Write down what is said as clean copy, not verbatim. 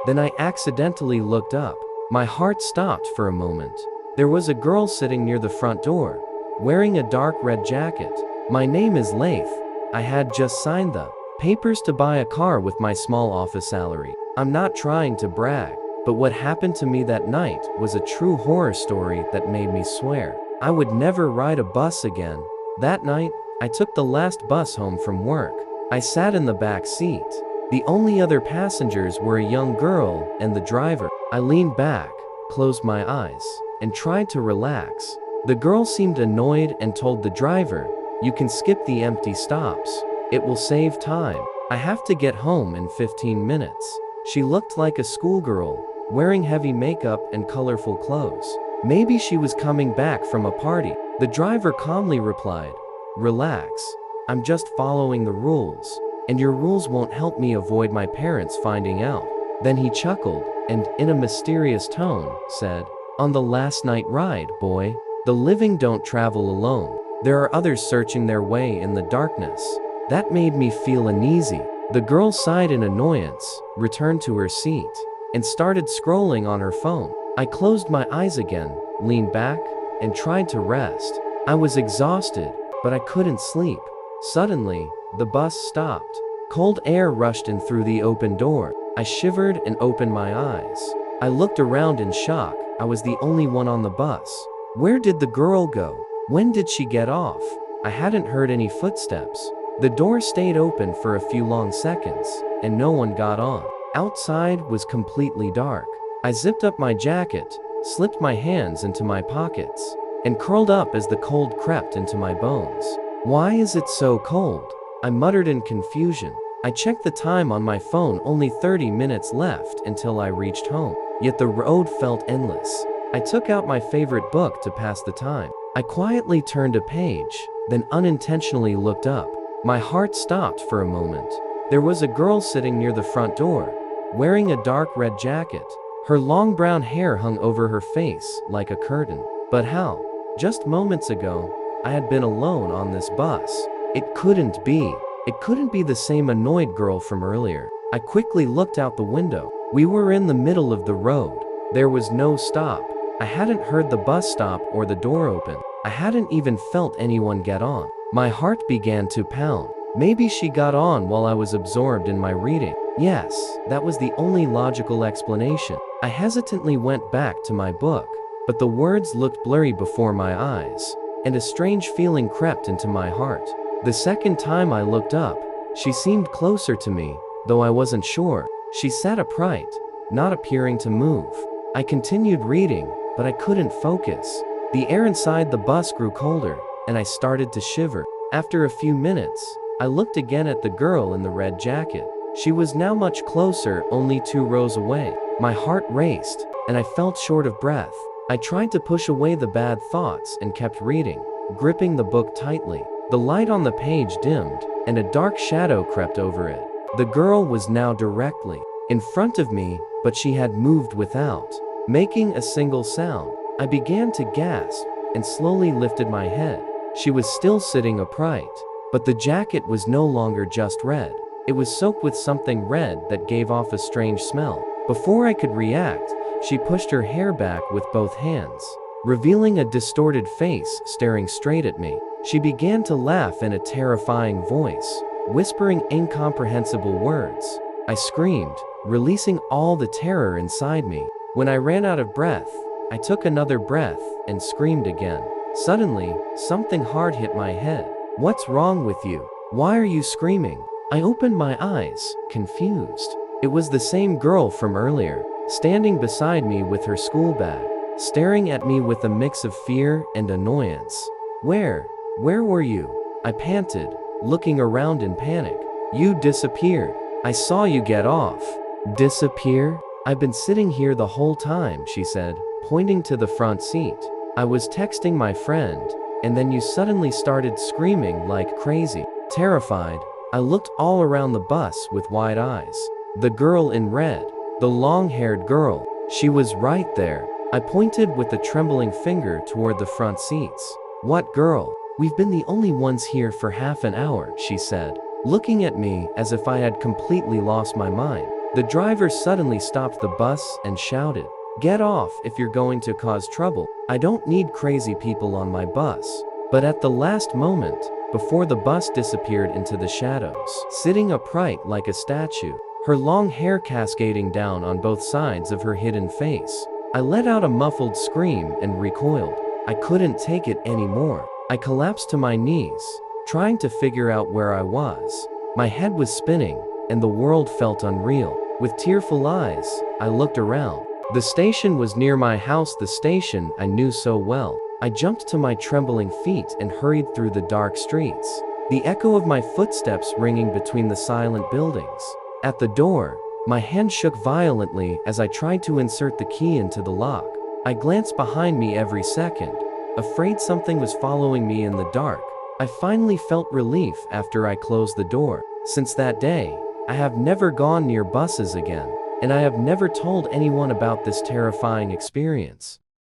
Then I accidentally looked up. My heart stopped for a moment. There was a girl sitting near the front door, wearing a dark red jacket. My name is Laith. I had just signed the papers to buy a car with my small office salary. I'm not trying to brag, but what happened to me that night was a true horror story that made me swear I would never ride a bus again. That night, I took the last bus home from work. I sat in the back seat. The only other passengers were a young girl and the driver. I leaned back, closed my eyes, and tried to relax. The girl seemed annoyed and told the driver, "You can skip the empty stops. It will save time. I have to get home in 15 minutes." She looked like a schoolgirl, wearing heavy makeup and colorful clothes. Maybe she was coming back from a party. The driver calmly replied, "Relax. I'm just following the rules, and your rules won't help me avoid my parents finding out." Then he chuckled, and, in a mysterious tone, said, "On the last night ride, boy, the living don't travel alone. There are others searching their way in the darkness." That made me feel uneasy. The girl sighed in annoyance, returned to her seat, and started scrolling on her phone. I closed my eyes again, leaned back, and tried to rest. I was exhausted, but I couldn't sleep. Suddenly, the bus stopped. Cold air rushed in through the open door. I shivered and opened my eyes. I looked around in shock. I was the only one on the bus. Where did the girl go? When did she get off? I hadn't heard any footsteps. The door stayed open for a few long seconds, and no one got on. Outside was completely dark. I zipped up my jacket, slipped my hands into my pockets, and curled up as the cold crept into my bones. "Why is it so cold?" I muttered in confusion. I checked the time on my phone, only 30 minutes left until I reached home. Yet the road felt endless. I took out my favorite book to pass the time. I quietly turned a page, then unintentionally looked up. My heart stopped for a moment. There was a girl sitting near the front door, wearing a dark red jacket. Her long brown hair hung over her face like a curtain. But how? Just moments ago, I had been alone on this bus. It couldn't be. It couldn't be the same annoyed girl from earlier. I quickly looked out the window. We were in the middle of the road. There was no stop. I hadn't heard the bus stop or the door open. I hadn't even felt anyone get on. My heart began to pound. Maybe she got on while I was absorbed in my reading. Yes, that was the only logical explanation. I hesitantly went back to my book, but the words looked blurry before my eyes, and a strange feeling crept into my heart. The second time I looked up, she seemed closer to me, though I wasn't sure. She sat upright, not appearing to move. I continued reading, but I couldn't focus. The air inside the bus grew colder, and I started to shiver. After a few minutes, I looked again at the girl in the red jacket. She was now much closer, only 2 rows away. My heart raced, and I felt short of breath. I tried to push away the bad thoughts and kept reading, gripping the book tightly. The light on the page dimmed, and a dark shadow crept over it. The girl was now directly in front of me, but she had moved without making a single sound. I began to gasp and slowly lifted my head. She was still sitting upright, but the jacket was no longer just red. It was soaked with something red that gave off a strange smell. Before I could react, she pushed her hair back with both hands, revealing a distorted face staring straight at me. She began to laugh in a terrifying voice, whispering incomprehensible words. I screamed, releasing all the terror inside me. When I ran out of breath, I took another breath and screamed again. Suddenly, something hard hit my head. "What's wrong with you? Why are you screaming?" I opened my eyes, confused. It was the same girl from earlier, standing beside me with her school bag, staring at me with a mix of fear and annoyance. Where were you?" I panted, looking around in panic. "You disappeared. I saw you get off." "Disappear? I've been sitting here the whole time," she said, pointing to the front seat. "I was texting my friend, and then you suddenly started screaming like crazy." Terrified, I looked all around the bus with wide eyes. The girl in red, the long-haired girl, she was right there. I pointed with a trembling finger toward the front seats. "What girl? We've been the only ones here for half an hour," she said, looking at me as if I had completely lost my mind. The driver suddenly stopped the bus and shouted, "Get off if you're going to cause trouble. I don't need crazy people on my bus." But at the last moment, before the bus disappeared into the shadows, sitting upright like a statue, her long hair cascading down on both sides of her hidden face, I let out a muffled scream and recoiled. I couldn't take it anymore. I collapsed to my knees, trying to figure out where I was. My head was spinning, and the world felt unreal. With tearful eyes, I looked around. The station was near my house, the station I knew so well. I jumped to my trembling feet and hurried through the dark streets, the echo of my footsteps ringing between the silent buildings. At the door, my hand shook violently as I tried to insert the key into the lock. I glanced behind me every second, afraid something was following me in the dark. I finally felt relief after I closed the door. Since that day, I have never gone near buses again, and I have never told anyone about this terrifying experience.